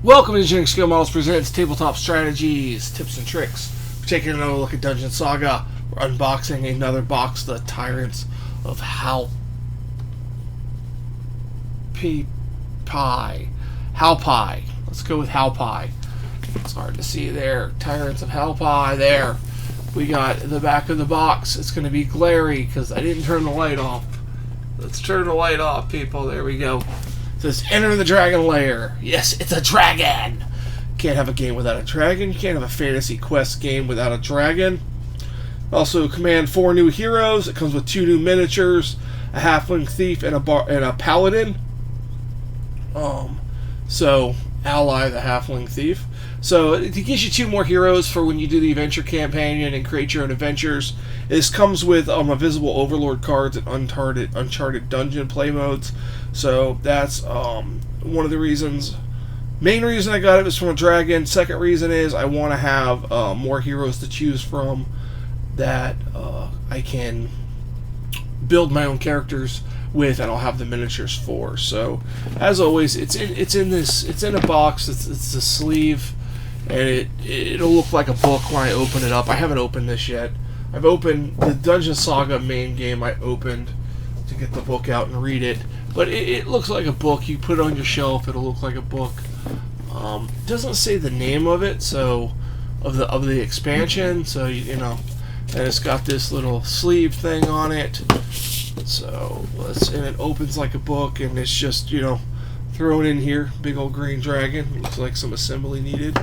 Welcome to Engineering Skill Models presents Tabletop Strategies, Tips and Tricks. We're taking another look at Dungeon Saga. We're unboxing another box, the Tyrants of Halpi. Halpi. Let's go with Halpi. It's hard to see there. Tyrants of Halpi there. We got the back of the box. It's going to be glary because I didn't turn the light off. Let's turn the light off, people. There we go. It says, enter the dragon lair. Yes, it's a dragon. Can't have a game without a dragon. You can't have a fantasy quest game without a dragon. Also, command 4 new heroes. It comes with 2 new miniatures, a halfling thief and a paladin. So ally the halfling thief. So it gives you 2 more heroes for when you do the adventure campaign and create your own adventures. This comes with invisible overlord cards and Uncharted dungeon play modes. So that's one of the reasons. Main reason I got it is from a dragon. Second reason is I want to have more heroes to choose from that I can build my own characters with, and I'll have the miniatures for. So as always, it's in a box. It's a sleeve, and it'll look like a book when I open it up. I haven't opened this yet. I've opened the Dungeon Saga main game. I opened to get the book out and read it, but it looks like a book. You put it on your shelf, it'll look like a book. It doesn't say the name of it, so of the expansion. So you know, and it's got this little sleeve thing on it. So and it opens like a book, and it's just, you know, thrown in here. Big old green dragon. Looks like some assembly needed.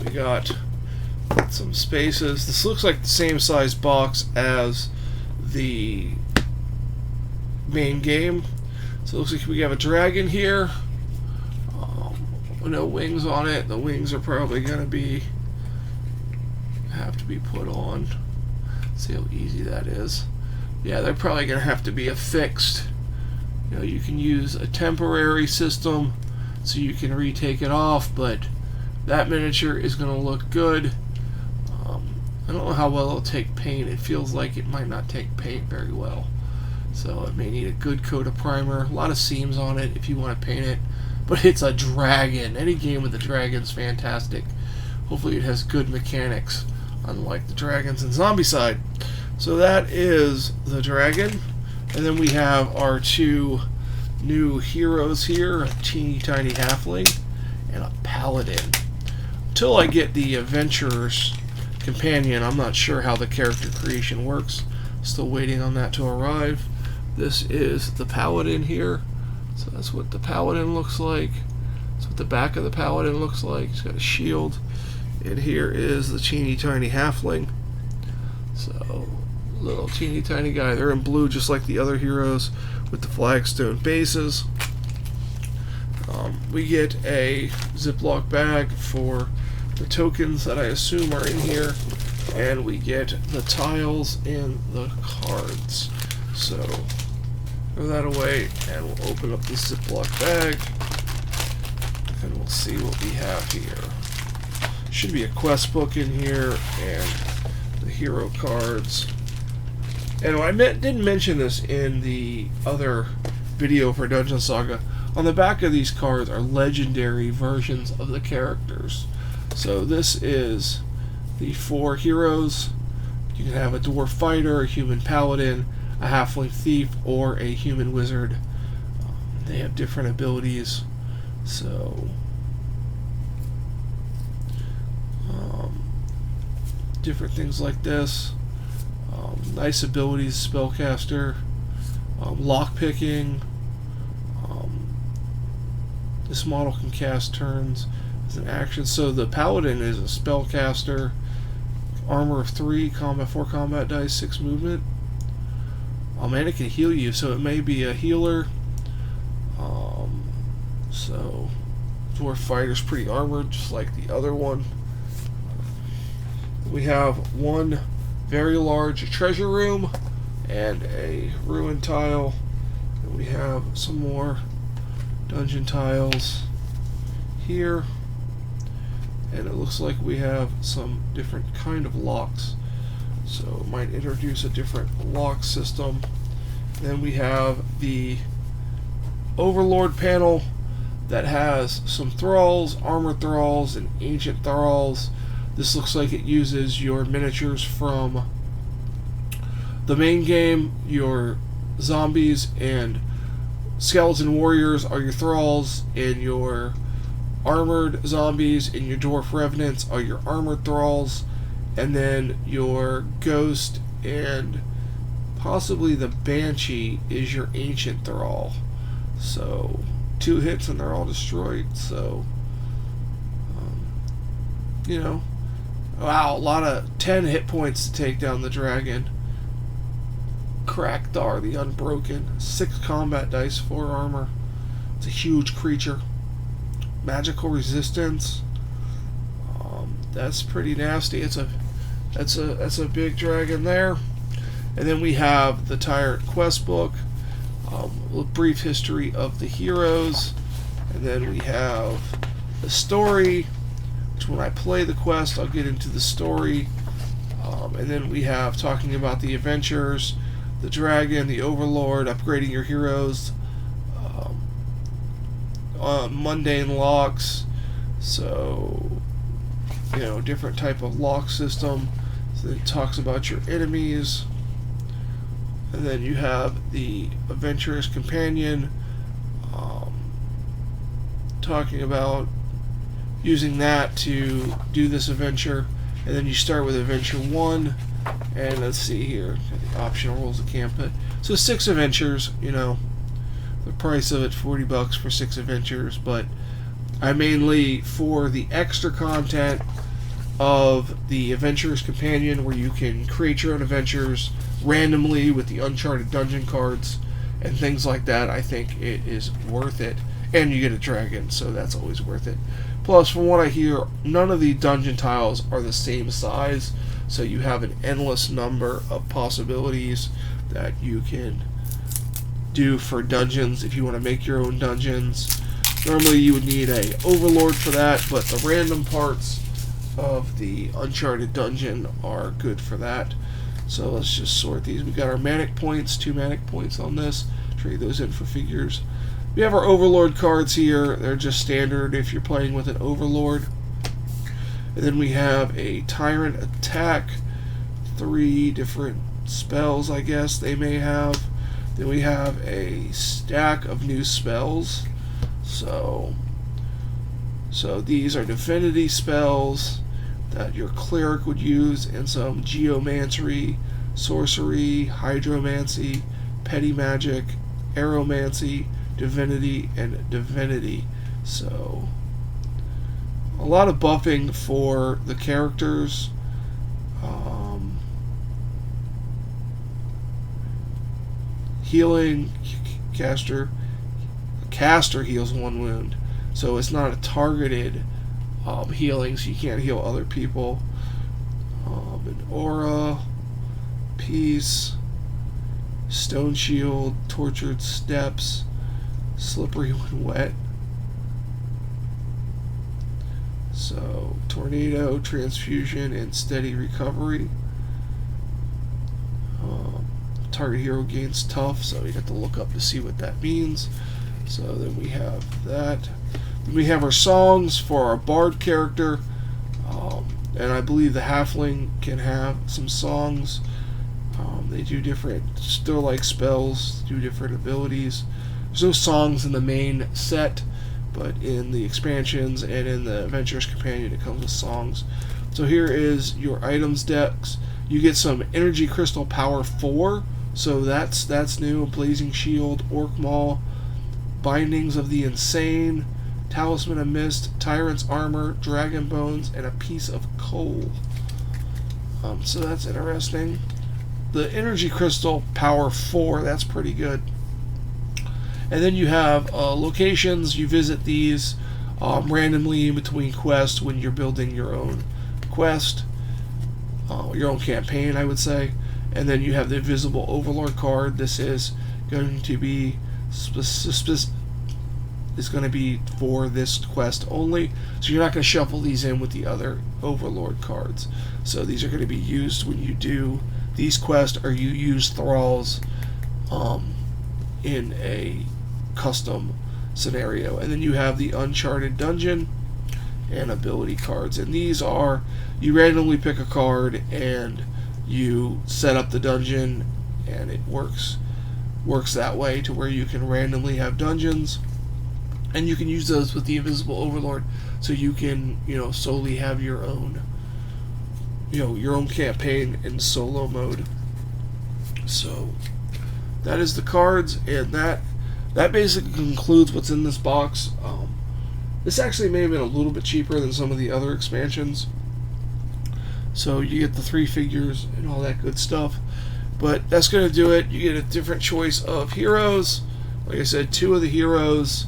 We got some spaces. This looks like the same size box as the main game. So it looks like we have a dragon here. No wings on it. The wings are probably going to have to be put on. See how easy that is. Yeah, they're probably going to have to be affixed. You know, you can use a temporary system so you can retake it off, but that miniature is going to look good. I don't know how well it'll take paint. It feels like it might not take paint very well. So it may need a good coat of primer. A lot of seams on it if you want to paint it. But it's a dragon. Any game with a dragon's fantastic. Hopefully it has good mechanics, unlike the dragons in Zombicide. So that is the dragon. And then we have our 2 new heroes here, a teeny tiny halfling and a paladin. Until I get the adventurer's companion, I'm not sure how the character creation works. Still waiting on that to arrive. This is the paladin here. So that's what the paladin looks like. That's what the back of the paladin looks like. He's got a shield. And here is the teeny tiny halfling. So, little teeny tiny guy. They're in blue just like the other heroes with the flagstone bases. We get a Ziploc bag for the tokens that I assume are in here. And we get the tiles and the cards. So, throw that away, and we'll open up this Ziploc bag, and we'll see what we have here. Should be a quest book in here, and the hero cards. And I didn't mention this in the other video for Dungeon Saga. On the back of these cards are legendary versions of the characters. So this is the 4 heroes. You can have a dwarf fighter, a human paladin, a halfling thief, or a human wizard. They have different abilities, so different things like this. Nice abilities: spellcaster, lockpicking. This model can cast turns as an action. So the paladin is a spellcaster. Armor of 3, combat 4 combat dice, 6 movement. Oh man, it can heal you, so it may be a healer. So, dwarf fighter's pretty armored, just like the other one. We have 1 very large treasure room and a ruin tile. And we have some more dungeon tiles here. And it looks like we have some different kind of locks. So it might introduce a different lock system. Then we have the Overlord panel. that has some thralls, armor thralls, and ancient thralls. This looks like it uses your miniatures from the main game. Your zombies and skeleton warriors are your thralls, and your armored zombies and your dwarf revenants are your armored thralls, and then your ghost and possibly the banshee is your ancient thrall. So 2 hits and they're all destroyed. So you know, wow, a lot of 10 hit points to take down the dragon. Krakthar the Unbroken, 6 combat dice, 4 armor. It's a huge creature. Magical resistance. That's pretty nasty. That's a big dragon there. And then we have the Tyrant quest book, a brief history of the heroes, and then we have the story, which when I play the quest I'll get into the story, and then we have talking about the adventures, the dragon, the overlord, upgrading your heroes, mundane locks, so different type of lock system. So it talks about your enemies, and then you have the adventurous companion, talking about using that to do this adventure. And then you start with adventure 1, and let's see here, the optional rules of camp. So 6 adventures, the price of it $40 for 6 adventures, but I mainly, for the extra content of the Adventurer's Companion, where you can create your own adventures randomly with the Uncharted dungeon cards and things like that, I think it is worth it. And you get a dragon, so that's always worth it. Plus, from what I hear, none of the dungeon tiles are the same size, so you have an endless number of possibilities that you can do for dungeons if you want to make your own dungeons. Normally you would need a overlord for that, but the random parts of the Uncharted dungeon are good for that. So let's just sort these. We got our manic points, 2 manic points on this. Trade those in for figures. We have our overlord cards here. They're just standard if you're playing with an overlord. And then we have a tyrant attack, 3 different spells I guess they may have. Then we have a stack of new spells. So these are divinity spells that your cleric would use, and some geomancy, sorcery, hydromancy, petty magic, aeromancy, divinity, and divinity. So a lot of buffing for the characters. Healing, caster heals 1 wound, so it's not a targeted healing, so you can't heal other people. An aura, peace, stone shield, tortured steps, slippery when wet. So tornado, transfusion, and steady recovery. Target hero gains tough, so you have to look up to see what that means. So then we have that. Then we have our songs for our bard character, and I believe the halfling can have some songs. They do different, still like spells, do different abilities. There's no songs in the main set, but in the expansions and in the Adventurer's Companion it comes with songs. So here is your items decks. You get some Energy Crystal Power 4, so that's new. Blazing Shield, Orc Maul, Bindings of the Insane, Talisman of Mist, Tyrant's Armor, Dragon Bones, and a Piece of Coal. So that's interesting. The Energy Crystal Power 4, that's pretty good. And then you have locations. You visit these randomly in between quests when you're building your own quest, your own campaign, I would say. And then you have the Invisible Overlord card. This is going to be for this quest only, so you're not going to shuffle these in with the other Overlord cards. So these are going to be used when you do these quests, or you use thralls in a custom scenario. And then you have the Uncharted dungeon and ability cards. And these are, you randomly pick a card and you set up the dungeon, and it works that way to where you can randomly have dungeons, and you can use those with the Invisible Overlord, so you can, solely have your own, your own campaign in solo mode. So that is the cards, and that basically concludes what's in this box. This actually may have been a little bit cheaper than some of the other expansions. So you get the 3 figures and all that good stuff. But that's going to do it. You get a different choice of heroes. Like I said, 2 of the heroes,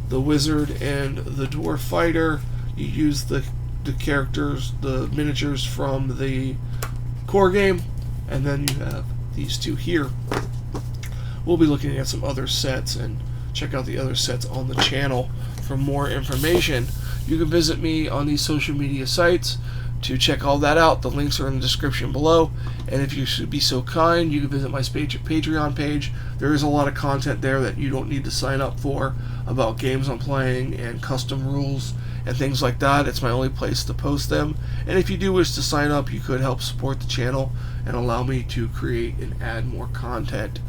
the wizard and the dwarf fighter. You use the characters, the miniatures from the core game. And then you have these 2 here. We'll be looking at some other sets, and check out the other sets on the channel for more information. You can visit me on these social media sites to check all that out. The links are in the description below, and if you should be so kind, you can visit my Patreon page. There is a lot of content there that you don't need to sign up for, about games I'm playing and custom rules and things like that. It's my only place to post them, and if you do wish to sign up, you could help support the channel and allow me to create and add more content.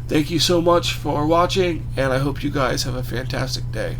Thank you so much for watching, and I hope you guys have a fantastic day.